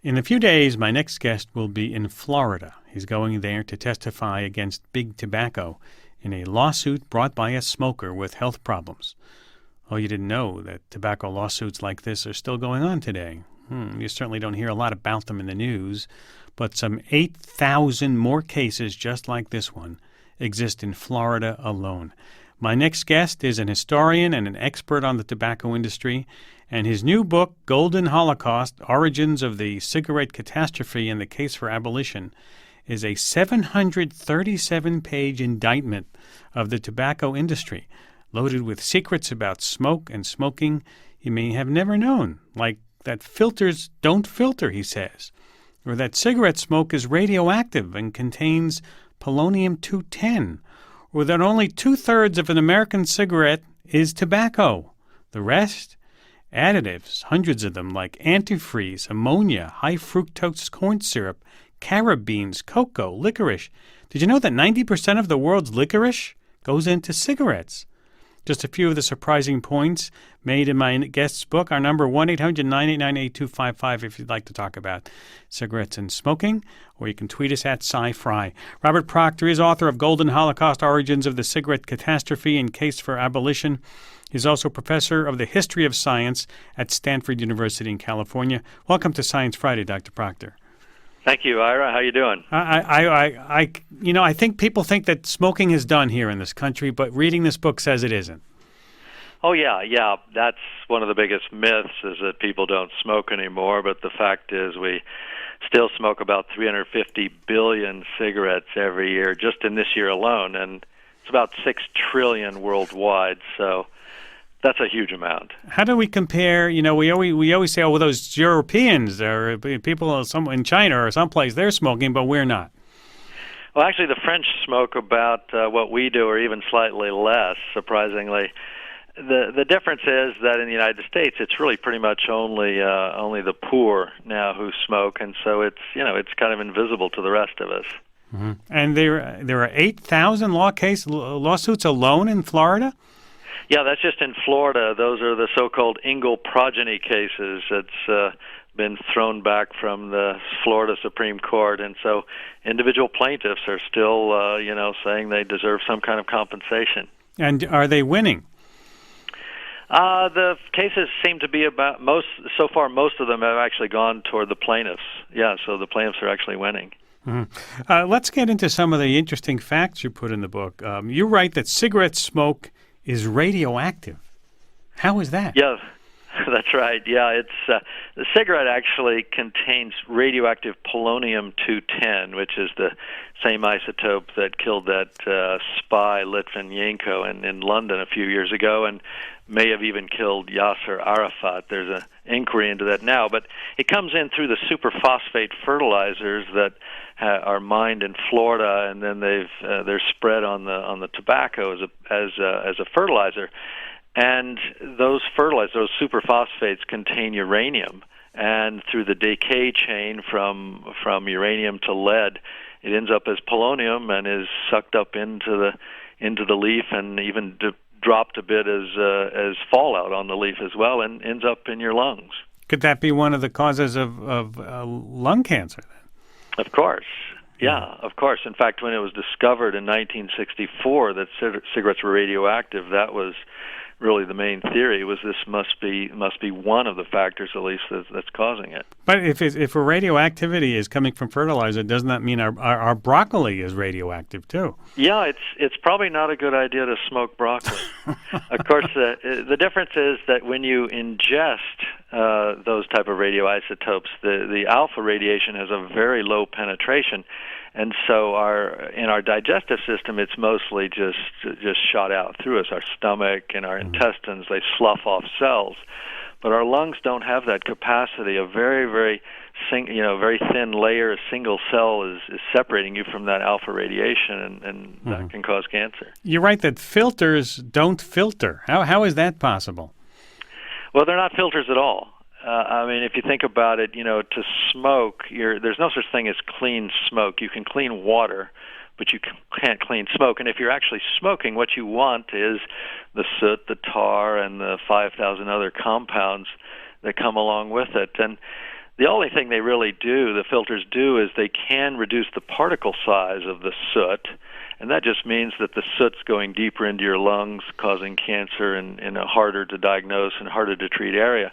In a few days, my next guest will be in Florida. He's going there to testify against Big Tobacco in a lawsuit brought by a smoker with health problems. Oh, you didn't know that tobacco lawsuits like this are still going on today. You certainly don't hear a lot about them in the news, but some 8,000 more cases just like this one exist in Florida alone. My next guest is an historian and an expert on the tobacco industry, and his new book, Golden Holocaust, Origins of the Cigarette Catastrophe and the Case for Abolition, is a 737-page indictment of the tobacco industry, loaded with secrets about smoke and smoking you may have never known, like that filters don't filter, he says, or that cigarette smoke is radioactive and contains polonium-210, or that only 2/3 of an American cigarette is tobacco. The rest? Additives, hundreds of them, like antifreeze, ammonia, high-fructose corn syrup, carob beans, cocoa, licorice. Did you know that 90% of the world's licorice goes into cigarettes? Just a few of the surprising points made in my guest's book. Our number, 1-800-989-8255, if you'd like to talk about cigarettes and smoking, or you can tweet us at SciFry. Robert Proctor is author of Golden Holocaust, Origins of the Cigarette Catastrophe and Case for Abolition. He's also professor of the history of science at Stanford University in California. Welcome to Science Friday, Dr. Proctor. Thank you, Ira. How you doing? I think people think that smoking is done here in this country, but reading this book says it isn't. Oh, yeah. That's one of the biggest myths, is that people don't smoke anymore, but the fact is we still smoke about 350 billion cigarettes every year, just in this year alone, and it's about 6 trillion worldwide, so that's a huge amount. How do we compare? We always say, oh, well, those Europeans or people in China or someplace, they're smoking, but we're not. Well, actually, the French smoke about what we do, or even slightly less, surprisingly. The difference is that in the United States, it's really pretty much only the poor now who smoke, and so it's kind of invisible to the rest of us. Mm-hmm. And there are 8,000 lawsuits alone in Florida? Yeah, that's just in Florida. Those are the so-called Engle progeny cases. It's been thrown back from the Florida Supreme Court, and so individual plaintiffs are still, saying they deserve some kind of compensation. And are they winning? The cases seem to be most of them have actually gone toward the plaintiffs. Yeah, so the plaintiffs are actually winning. Mm-hmm. Let's get into some of the interesting facts you put in the book. You write that cigarette smoke is radioactive. How is that? Yeah, that's right. Yeah, it's the cigarette actually contains radioactive polonium-210, which is the same isotope that killed that spy Litvinenko in London a few years ago, and may have even killed Yasser Arafat. There's an inquiry into that now, but it comes in through the superphosphate fertilizers that are mined in Florida, and then they're spread on the tobacco as a fertilizer. And those superphosphates contain uranium, and through the decay chain from uranium to lead, it ends up as polonium and is sucked up into the leaf, and even dropped a bit as fallout on the leaf as well, and ends up in your lungs. Could that be one of the causes of lung cancer then? Of course. Yeah, of course. In fact, when it was discovered in 1964 that cigarettes were radioactive, that was really the main theory, was this must be one of the factors, at least, that's causing it. But if a radioactivity is coming from fertilizer, doesn't that mean our broccoli is radioactive too? Yeah, it's probably not a good idea to smoke broccoli. Of course, the difference is that when you ingest those type of radioisotopes, the alpha radiation has a very low penetration. And so in our digestive system, it's mostly just shot out through us. Our stomach and our intestines, they slough off cells. But our lungs don't have that capacity. A very, very thin layer, a single cell is separating you from that alpha radiation, and that can cause cancer. You're right that filters don't filter. How is that possible? Well, they're not filters at all. If you think about it, to smoke, there's no such thing as clean smoke. You can clean water, but you can't clean smoke. And if you're actually smoking, what you want is the soot, the tar, and the 5,000 other compounds that come along with it. And The only thing they really do, the filters do, is they can reduce the particle size of the soot, and that just means that the soot's going deeper into your lungs, causing cancer in a harder to diagnose and harder to treat area.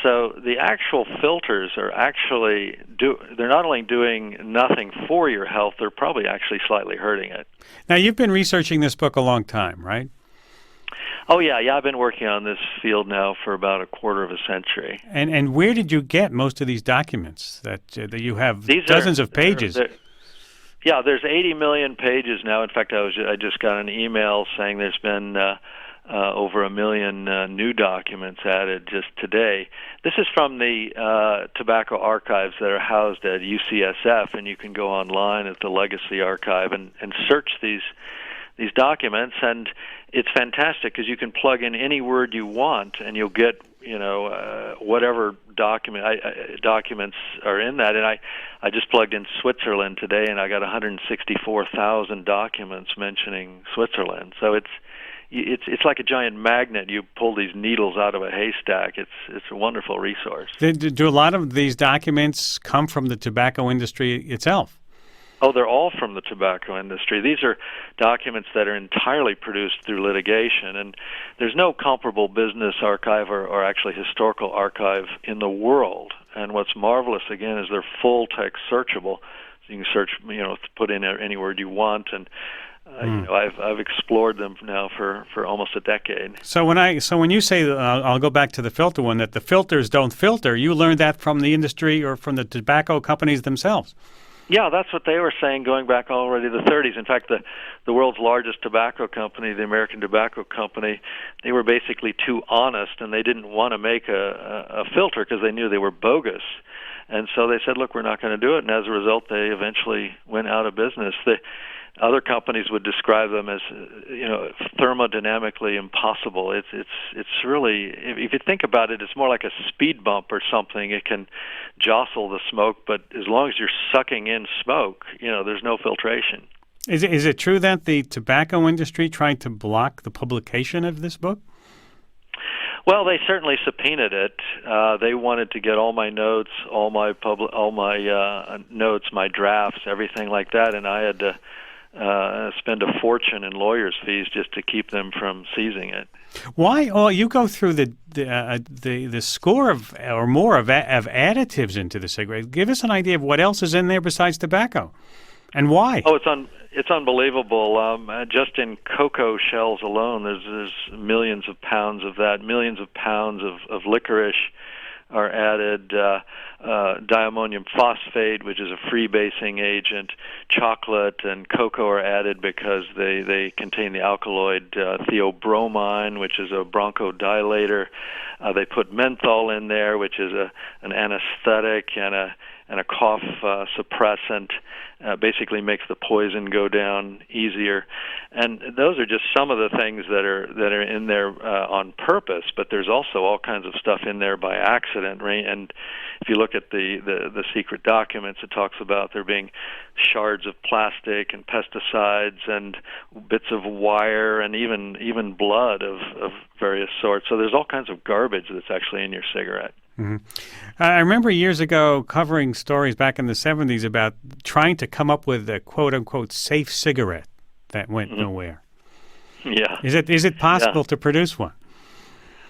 So the actual filters are actually they're not only doing nothing for your health, they're probably actually slightly hurting it. Now, you've been researching this book a long time, right? Oh, yeah, I've been working on this field now for about a quarter of a century. And where did you get most of these documents that you have dozens of pages? There's 80 million pages now. In fact, I just got an email saying there's been over 1 million new documents added just today. This is from the tobacco archives that are housed at UCSF, and you can go online at the Legacy Archive and search these documents, and it's fantastic because you can plug in any word you want, and you'll get whatever documents are in that. And I just plugged in Switzerland today, and I got 164,000 documents mentioning Switzerland. So it's like a giant magnet. You pull these needles out of a haystack. It's a wonderful resource. Do a lot of these documents come from the tobacco industry itself? Oh, they're all from the tobacco industry. These are documents that are entirely produced through litigation, and there's no comparable business archive or actually historical archive in the world. And what's marvelous, again, is they're full text searchable. So you can search, put in any word you want, and I've explored them now for almost a decade. So when you say, I'll go back to the filter one, that the filters don't filter, you learned that from the industry or from the tobacco companies themselves? Yeah, that's what they were saying going back already to the 30s. In fact, the world's largest tobacco company, the American Tobacco Company, they were basically too honest, and they didn't want to make a filter because they knew they were bogus. And so they said, look, we're not going to do it. And as a result, they eventually went out of business. The other companies would describe them as, thermodynamically impossible. It's really, if you think about it, it's more like a speed bump or something. It can jostle the smoke, but as long as you're sucking in smoke, there's no filtration. Is it true that the tobacco industry tried to block the publication of this book? Well, they certainly subpoenaed it. They wanted to get all my notes, all my notes, my drafts, everything like that, and I had to spend a fortune in lawyers' fees just to keep them from seizing it. Why? Oh, you go through the score of or more of additives into the cigarette. Give us an idea of what else is in there besides tobacco, and why. Oh, it's unbelievable. Just in cocoa shells alone, there's millions of pounds of that. Millions of pounds of licorice are added. Diammonium phosphate, which is a freebasing agent. Chocolate and cocoa are added because they contain the alkaloid theobromine, which is a bronchodilator. They put menthol in there, which is an anesthetic and a cough suppressant. Basically makes the poison go down easier, and those are just some of the things that are in there on purpose. But there's also all kinds of stuff in there by accident. Right? And if you look at the secret documents, it talks about there being shards of plastic and pesticides and bits of wire and even blood of various sorts. So there's all kinds of garbage that's actually in your cigarette. Mm-hmm. I remember years ago covering stories back in the 70s about trying to come up with a quote-unquote safe cigarette that went nowhere. Yeah. Is it possible to produce one?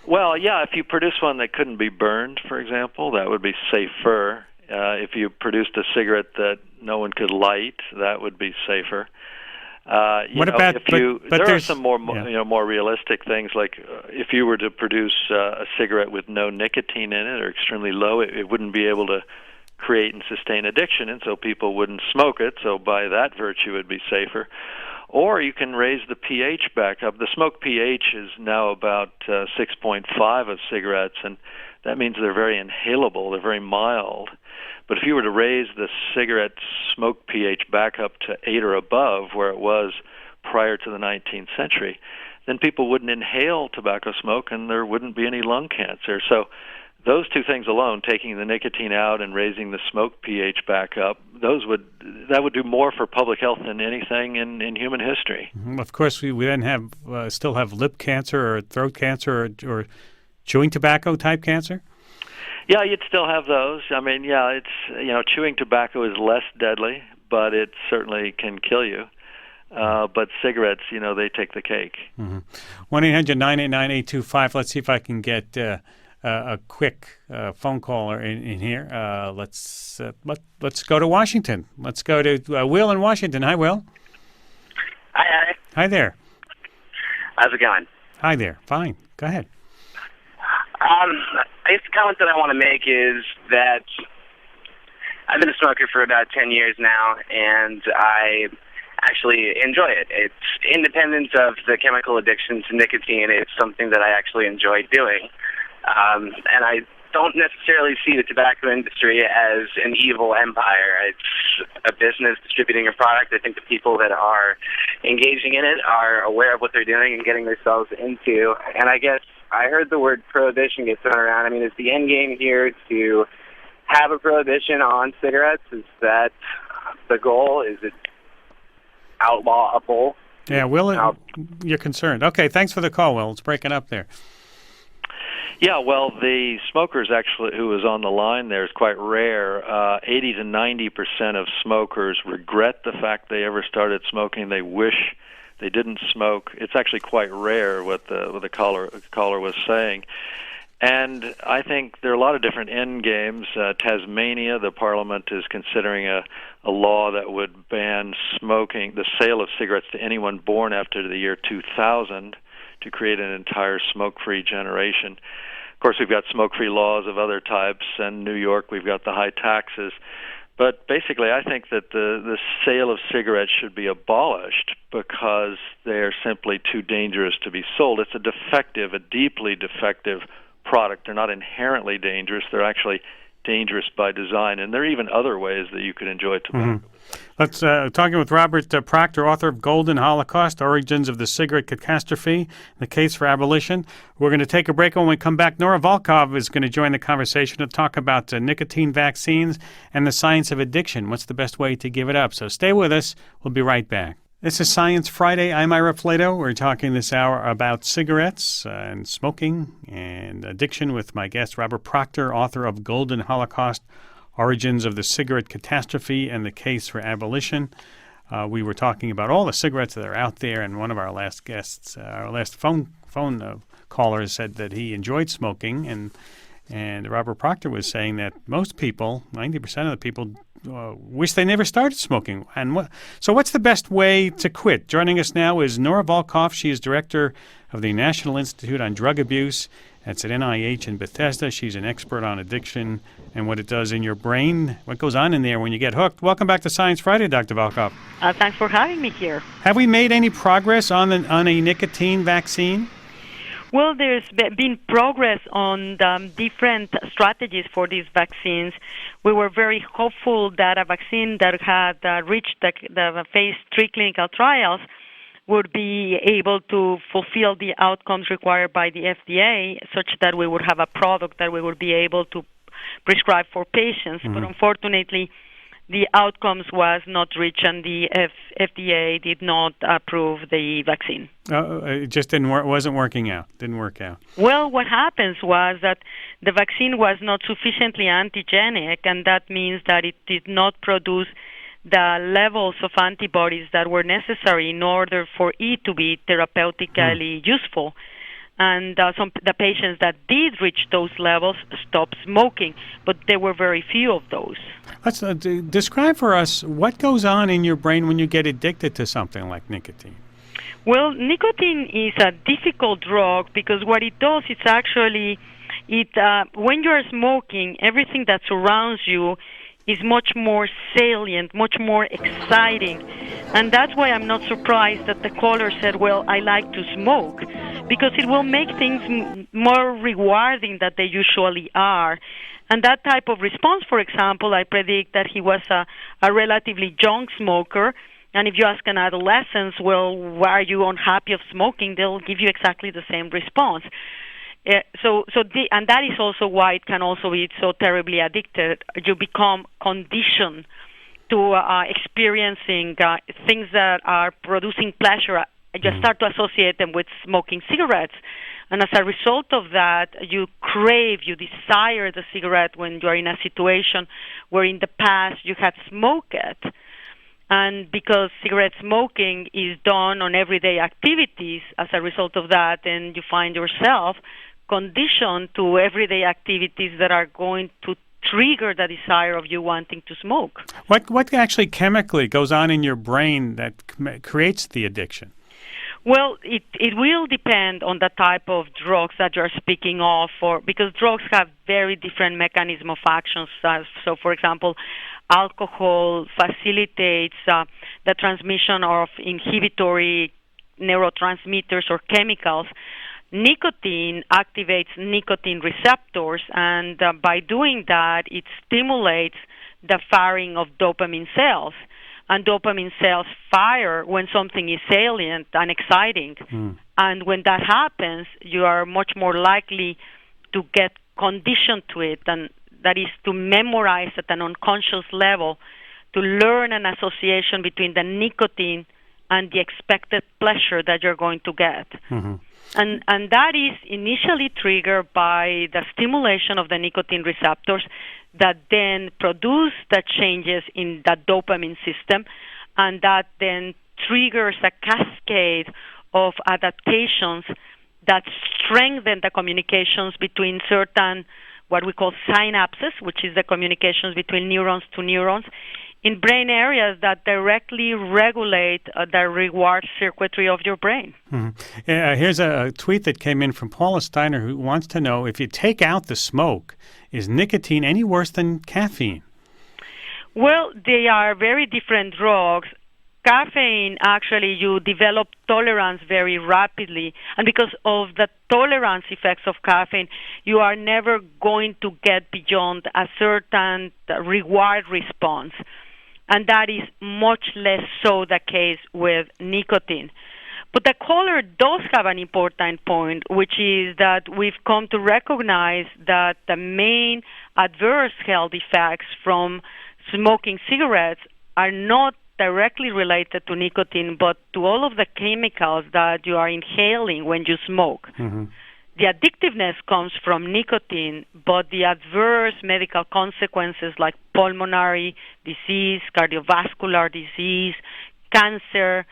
Well, yeah, if you produce one that couldn't be burned, for example, that would be safer. If you produced a cigarette that no one could light, that would be safer. There are some more realistic things, like if you were to produce a cigarette with no nicotine in it or extremely low, it wouldn't be able to create and sustain addiction, and so people wouldn't smoke it. So by that virtue, it would be safer. Or you can raise the pH back up. The smoke pH is now about 6.5 of cigarettes, and that means they're very inhalable. They're very mild. But if you were to raise the cigarette smoke pH back up to 8 or above, where it was prior to the 19th century, then people wouldn't inhale tobacco smoke and there wouldn't be any lung cancer. So those two things alone, taking the nicotine out and raising the smoke pH back up, that would do more for public health than anything in human history. Mm-hmm. Of course, we then still have lip cancer or throat cancer or chewing tobacco type cancer. Yeah, you'd still have those. I mean, yeah, it's chewing tobacco is less deadly, but it certainly can kill you. But cigarettes, they take the cake. 1-800-989-825. Let's see if I can get a quick phone caller in here. Let's go to Washington. Let's go to Will in Washington. Hi, Will. Hi. Hi there. How's it going? Hi there. Fine. Go ahead. I guess the comment that I want to make is that I've been a smoker for about 10 years now, and I actually enjoy it. It's independent of the chemical addiction to nicotine. It's something that I actually enjoy doing. And I don't necessarily see the tobacco industry as an evil empire. It's a business distributing a product. I think the people that are engaging in it are aware of what they're doing and getting themselves into. And I guess I heard the word prohibition get thrown around. I mean, is the end game here to have a prohibition on cigarettes? Is that the goal? Is it outlawable? Yeah, Will, you're concerned. Okay, thanks for the call, Will. It's breaking up there. Yeah, well, the smokers actually who was on the line there is quite rare. 80 to 90% of smokers regret the fact they ever started smoking. They wish they didn't smoke. It's actually quite rare what the caller was saying. And I think there are a lot of different end games. Tasmania, the parliament is considering a law that would ban smoking, the sale of cigarettes to anyone born after the year 2000 to create an entire smoke-free generation. Of course, we've got smoke-free laws of other types, and New York, we've got the high taxes. But basically, I think that the sale of cigarettes should be abolished because they are simply too dangerous to be sold. It's a deeply defective product. They're not inherently dangerous. They're actually dangerous by design, and there are even other ways that you could enjoy tobacco. Let's talking with Robert Proctor, author of Golden Holocaust, Origins of the Cigarette Catastrophe, The Case for Abolition. We're going to take a break. When we come back, Nora Volkow is going to join the conversation to talk about nicotine vaccines and the science of addiction. What's the best way to give it up? So stay with us. We'll be right back. This is Science Friday. I'm Ira Flato. We're talking this hour about cigarettes and smoking and addiction with my guest, Robert Proctor, author of Golden Holocaust, Origins of the Cigarette Catastrophe and the Case for Abolition. We were talking about all the cigarettes that are out there, and one of our last guests, our last phone caller, said that he enjoyed smoking, and Robert Proctor was saying that most people, 90% of the people, wish they never started smoking. So what's the best way to quit? Joining us now is Nora Volkow. She is director of the National Institute on Drug Abuse. That's at NIH in Bethesda. She's an expert on addiction and what it does in your brain, what goes on in there when you get hooked. Welcome back to Science Friday, Dr. Volkow. Thanks for having me here. Have we made any progress on a nicotine vaccine? Well, there's been progress on different strategies for these vaccines. We were very hopeful that a vaccine that had reached the phase 3 clinical trials would be able to fulfill the outcomes required by the FDA, such that we would have a product that we would be able to prescribe for patients. But unfortunately, the outcomes was not reached, and the FDA did not approve the vaccine. It just wasn't working out. Didn't work out. Well, what happens was that the vaccine was not sufficiently antigenic, and that means that it did not produce the levels of antibodies that were necessary in order for it to be therapeutically useful. And the patients that did reach those levels stopped smoking, but there were very few of those. Let's describe for us what goes on in your brain when you get addicted to something like nicotine. Well, nicotine is a difficult drug because what it does is actually, when you're smoking, everything that surrounds you is much more salient, much more exciting. And that's why I'm not surprised that the caller said, well, I like to smoke, because it will make things more rewarding than they usually are. And that type of response, for example, I predict that he was a relatively young smoker. And if you ask an adolescent, well, why are you unhappy of smoking? They'll give you exactly the same response. And that is also why it can also be so terribly addicted. You become conditioned to experiencing things that are producing pleasure. You start to associate them with smoking cigarettes. And as a result of that, you desire the cigarette when you are in a situation where in the past you had smoked it. And because cigarette smoking is done on everyday activities, as a result of that, then you find yourself conditioned to everyday activities that are going to trigger the desire of you wanting to smoke. What actually chemically goes on in your brain that creates the addiction? Well, it will depend on the type of drugs that you're speaking of, because drugs have very different mechanism of actions. So, for example, alcohol facilitates the transmission of inhibitory neurotransmitters or chemicals. Nicotine activates nicotine receptors, and by doing that, it stimulates the firing of dopamine cells. And dopamine cells fire when something is salient and exciting. And when that happens, you are much more likely to get conditioned to it, and that is to memorize at an unconscious level, to learn an association between the nicotine and the expected pleasure that you're going to get. And that is initially triggered by the stimulation of the nicotine receptors that then produce the changes in the dopamine system, and that then triggers a cascade of adaptations that strengthen the communications between certain, what we call synapses, which is the communications between neurons to neurons, in brain areas that directly regulate the reward circuitry of your brain. Here's a tweet that came in from Paula Steiner, who wants to know, if you take out the smoke, is nicotine any worse than caffeine? Well, they are very different drugs. Caffeine, actually, you develop tolerance very rapidly. And because of the tolerance effects of caffeine, you are never going to get beyond a certain reward response. And that is much less so the case with nicotine. But the caller does have an important point, which is that we've come to recognize that the main adverse health effects from smoking cigarettes are not directly related to nicotine, but to all of the chemicals that you are inhaling when you smoke. The addictiveness comes from nicotine, but the adverse medical consequences like pulmonary disease, cardiovascular disease, cancer,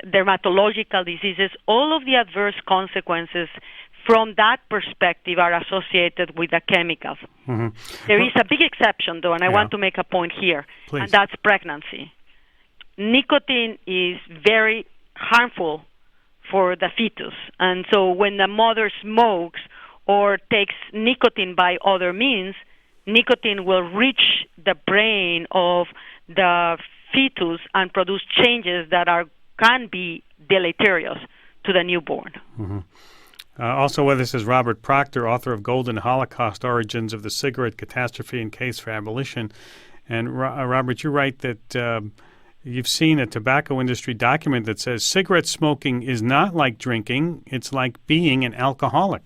dermatological diseases, all of the adverse consequences from that perspective are associated with the chemicals. There is a big exception, though, and I want to make a point here, and that's pregnancy. Nicotine is very harmful for the fetus, and so when the mother smokes or takes nicotine by other means, nicotine will reach the brain of the fetus and produce changes that can be deleterious to the newborn. Also with us is Robert Proctor, author of Golden Holocaust, Origins of the Cigarette Catastrophe and Case for Abolition. And Robert, you write that you've seen a tobacco industry document that says cigarette smoking is not like drinking, it's like being an alcoholic.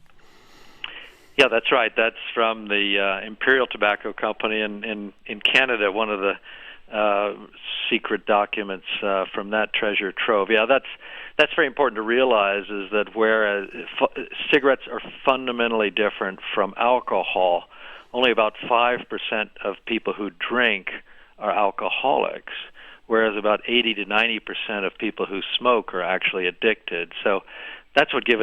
Yeah, that's right. That's from the Imperial Tobacco Company in Canada, one of the secret documents from that treasure trove. Yeah, that's very important to realize, is that whereas cigarettes are fundamentally different from alcohol, only about 5% of people who drink are alcoholics, whereas about 80 to 90% of people who smoke are actually addicted. So that's what gives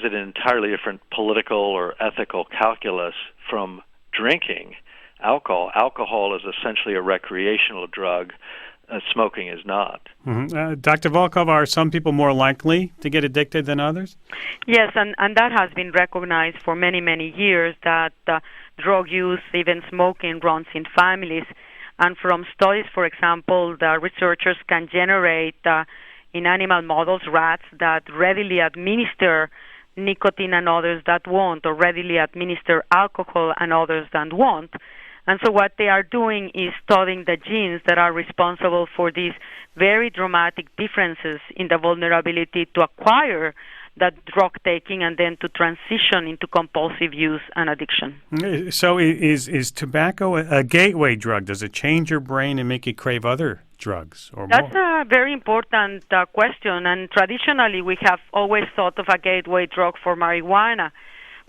it an entirely different political or ethical calculus from drinking alcohol. Alcohol is essentially a recreational drug. Smoking is not. Dr. Volkow, are some people more likely to get addicted than others? Yes, and that has been recognized for many, many years, that drug use, even smoking, runs in families. And from studies, for example, the researchers can generate in animal models, rats that readily administer nicotine and others that won't, or readily administer alcohol and others that won't. And so what they are doing is studying the genes that are responsible for these very dramatic differences in the vulnerability to acquire that drug taking and then to transition into compulsive use and addiction. So is tobacco a gateway drug? Does it change your brain and make you crave other drugs or That's more? a very important question, and traditionally we have always thought of a gateway drug for marijuana.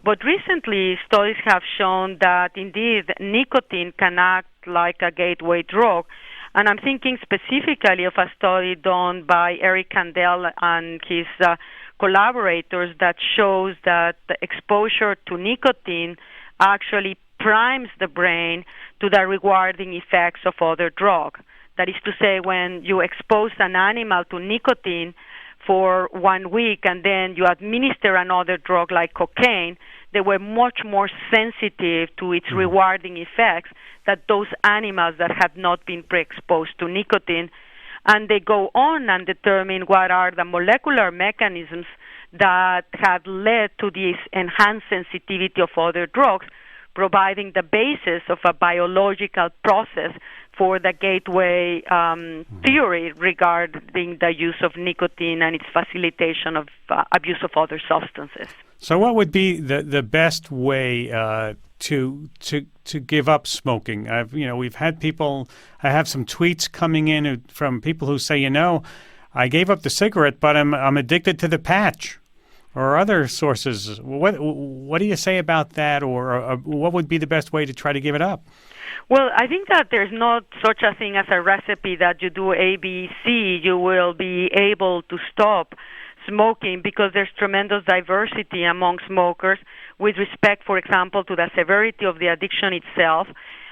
But recently, studies have shown that indeed nicotine can act like a gateway drug. And I'm thinking specifically of a study done by Eric Kandel and his collaborators that shows that the exposure to nicotine actually primes the brain to the rewarding effects of other drugs. That is to say, when you expose an animal to nicotine for 1 week and then you administer another drug like cocaine, they were much more sensitive to its rewarding effects than those animals that had not been pre-exposed to nicotine. And they go on and determine what are the molecular mechanisms that have led to this enhanced sensitivity of other drugs, providing the basis of a biological process for the gateway theory regarding the use of nicotine and its facilitation of abuse of other substances. So what would be the best way to give up smoking? We've had people. I have some tweets coming in from people who say, I gave up the cigarette, but I'm addicted to the patch, or other sources. What do you say about that, or what would be the best way to try to give it up? Well, I think that there's not such a thing as a recipe that you do A, B, C, you will be able to stop smoking, because there's tremendous diversity among smokers with respect, for example, to the severity of the addiction itself.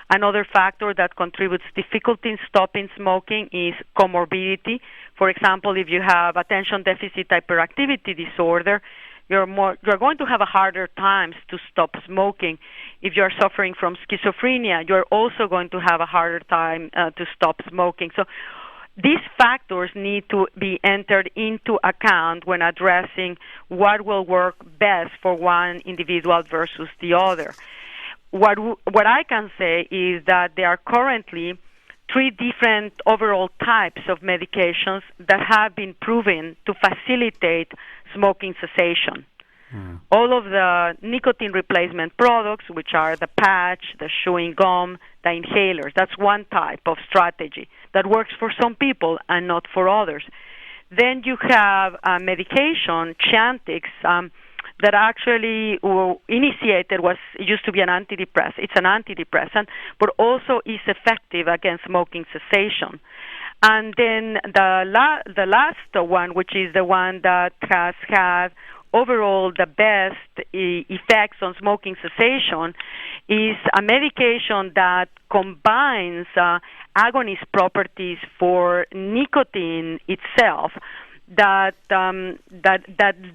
Another factor that contributes difficulty in stopping smoking is comorbidity. For example, if you have attention deficit hyperactivity disorder, you're going to have a harder time to stop smoking. If you're suffering from schizophrenia, you're also going to have a harder time to stop smoking. So these factors need to be entered into account when addressing what will work best for one individual versus the other. What I can say is that there are currently 3 different overall types of medications that have been proven to facilitate smoking cessation. All of the nicotine replacement products, which are the patch, the chewing gum, the inhalers, that's one type of strategy that works for some people and not for others. Then you have a medication, Chantix, that actually used to be an antidepressant. It's an antidepressant, but also is effective against smoking cessation. And then the last one, which is the one that has had overall the best effects on smoking cessation, is a medication that combines agonist properties for nicotine itself, that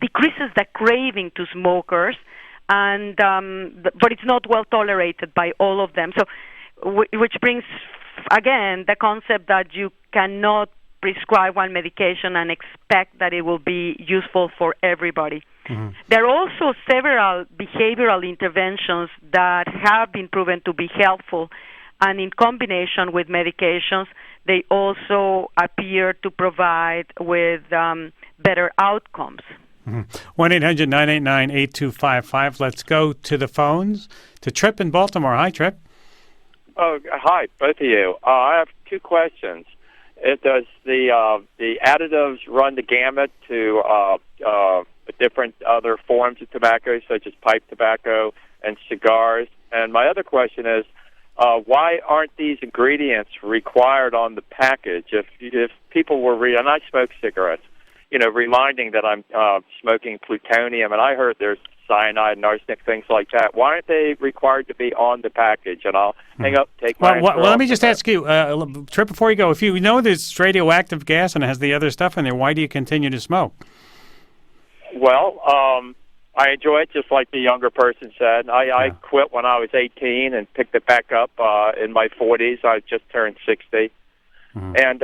decreases the craving to smokers, and but it's not well tolerated by all of them. So, which brings again the concept that you cannot prescribe one medication and expect that it will be useful for everybody. There are also several behavioral interventions that have been proven to be helpful, and in combination with medications, they also appear to provide with better outcomes. 1-800-989-8255. Let's go to the phones. To Trip in Baltimore. Hi, Trip. Oh, hi, both of you. I have 2 questions. Does the additives run the gamut to different other forms of tobacco, such as pipe tobacco and cigars? And my other question is, why aren't these ingredients required on the package? If people were and I smoke cigarettes, reminding that I'm smoking plutonium, and I heard there's cyanide and arsenic, things like that. Why aren't they required to be on the package? And I'll hang up, take my well, let me just ask you, Trip, before you go, if you know there's radioactive gas and it has the other stuff in there, why do you continue to smoke? Well, I enjoy it, just like the younger person said. I quit when I was 18 and picked it back up in my 40s. I just turned 60. And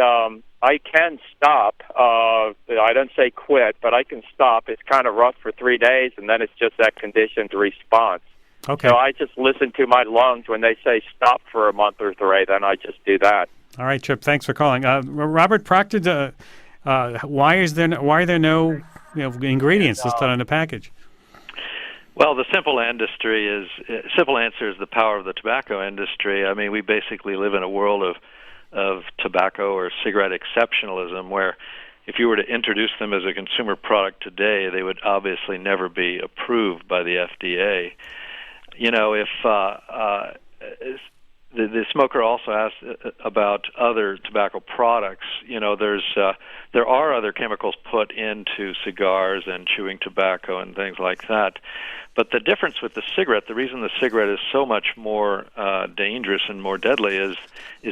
I can stop. I don't say quit, but I can stop. It's kind of rough for 3 days, and then it's just that conditioned response. Okay. So I just listen to my lungs when they say stop for a month or 3, then I just do that. All right, Trip, thanks for calling. Robert Proctor, why are there no ingredients listed on the package? Well, the simple answer is the power of the tobacco industry. I mean, we basically live in a world of of tobacco or cigarette exceptionalism, where if you were to introduce them as a consumer product today, they would obviously never be approved by the FDA. You know, if the smoker also asked about other tobacco products. You know, there are other chemicals put into cigars and chewing tobacco and things like that. But the difference with the cigarette, the reason the cigarette is so much more dangerous and more deadly is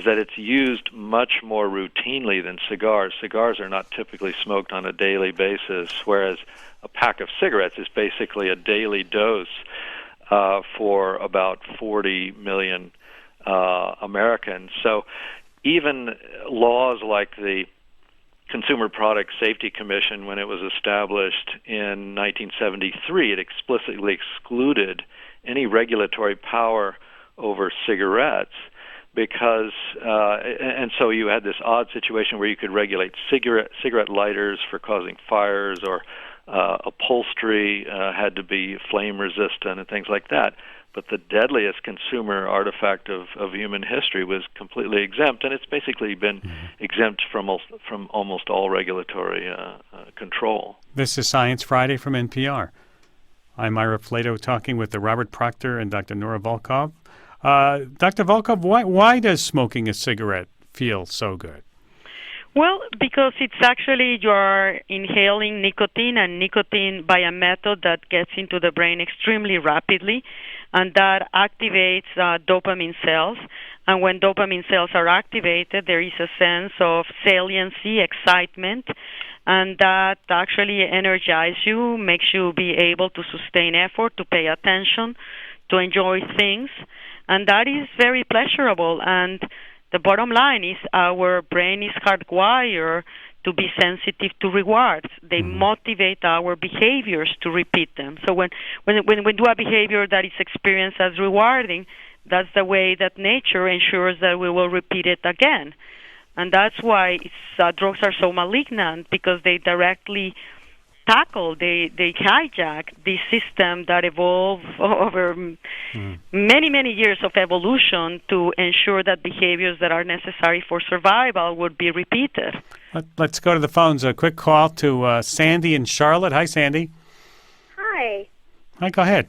that it's used much more routinely than cigars. Cigars are not typically smoked on a daily basis, whereas a pack of cigarettes is basically a daily dose for about 40 million Americans. So even laws like the Consumer Product Safety Commission, when it was established in 1973, it explicitly excluded any regulatory power over cigarettes because, and so you had this odd situation where you could regulate cigarette lighters for causing fires, or upholstery had to be flame resistant and things like that. But the deadliest consumer artifact of human history was completely exempt, and it's basically been exempt from almost all regulatory control. This is Science Friday from NPR. I'm Ira Flato talking with Robert Proctor and Dr. Nora Volkow. Dr. Volkow, why does smoking a cigarette feel so good? Well, because it's actually you're inhaling nicotine, and nicotine by a method that gets into the brain extremely rapidly, and that activates dopamine cells. And when dopamine cells are activated, there is a sense of saliency, excitement, and that actually energizes you, makes you be able to sustain effort, to pay attention, to enjoy things, and that is very pleasurable. And the bottom line is our brain is hardwired to be sensitive to rewards. They motivate our behaviors to repeat them. So when we do a behavior that is experienced as rewarding, that's the way that nature ensures that we will repeat it again. And that's why drugs are so malignant, because they directly tackle, they hijack the system that evolved over many, many years of evolution to ensure that behaviors that are necessary for survival would be repeated. Let's go to the phones. A quick call to Sandy in Charlotte. Hi, Sandy. Hi. Hi, go ahead.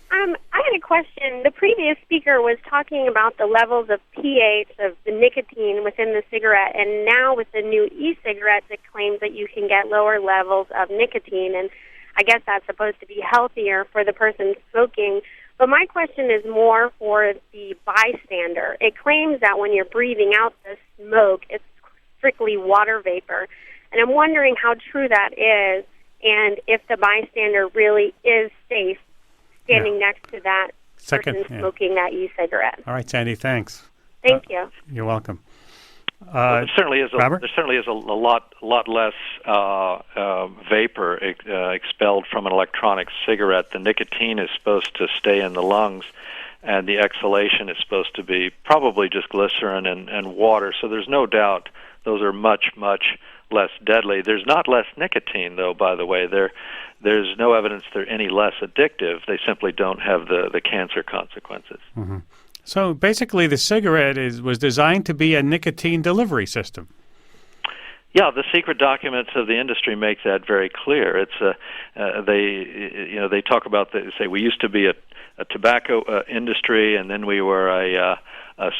I had a question. The previous speaker was talking about the levels of pH of the nicotine within the cigarette, and now with the new e-cigarettes, it claims that you can get lower levels of nicotine, and I guess that's supposed to be healthier for the person smoking. But my question is more for the bystander. It claims that when you're breathing out the smoke, it's strictly water vapor, and I'm wondering how true that is, and if the bystander really is safe standing next to that person smoking that e-cigarette. All right, Sandy, thanks. Thank you. You're welcome. Well, there certainly is Robert? There certainly is a lot less vapor expelled from an electronic cigarette. The nicotine is supposed to stay in the lungs, and the exhalation is supposed to be probably just glycerin and water. So there's no doubt those are much, much less deadly. There's not less nicotine, though, by the way. There's no evidence they're any less addictive. They simply don't have the cancer consequences. Mm-hmm. So basically the cigarette was designed to be a nicotine delivery system. Yeah, the secret documents of the industry make that very clear. It's they talk about say we used to be a tobacco industry, and then we were a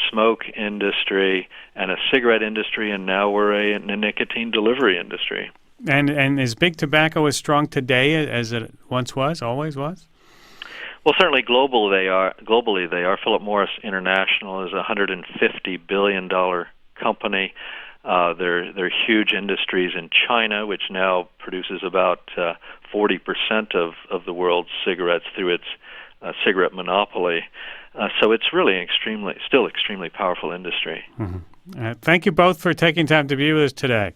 smoke industry and a cigarette industry, and now we're a nicotine delivery industry. And is big tobacco as strong today as it once was, always was? Well, certainly globally they are. Philip Morris International is a $150 billion company. They're huge industries in China, which now produces about 40% of the world's cigarettes through its cigarette monopoly. So it's really still extremely powerful industry. Mm-hmm. Thank you both for taking time to be with us today.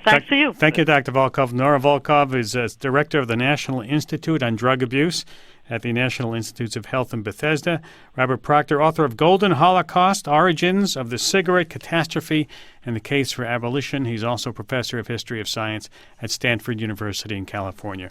Thanks to you. Thank you, Dr. Volkow. Nora Volkow is director of the National Institute on Drug Abuse at the National Institutes of Health in Bethesda. Robert Proctor, author of Golden Holocaust, Origins of the Cigarette Catastrophe and the Case for Abolition. He's also professor of history of science at Stanford University in California.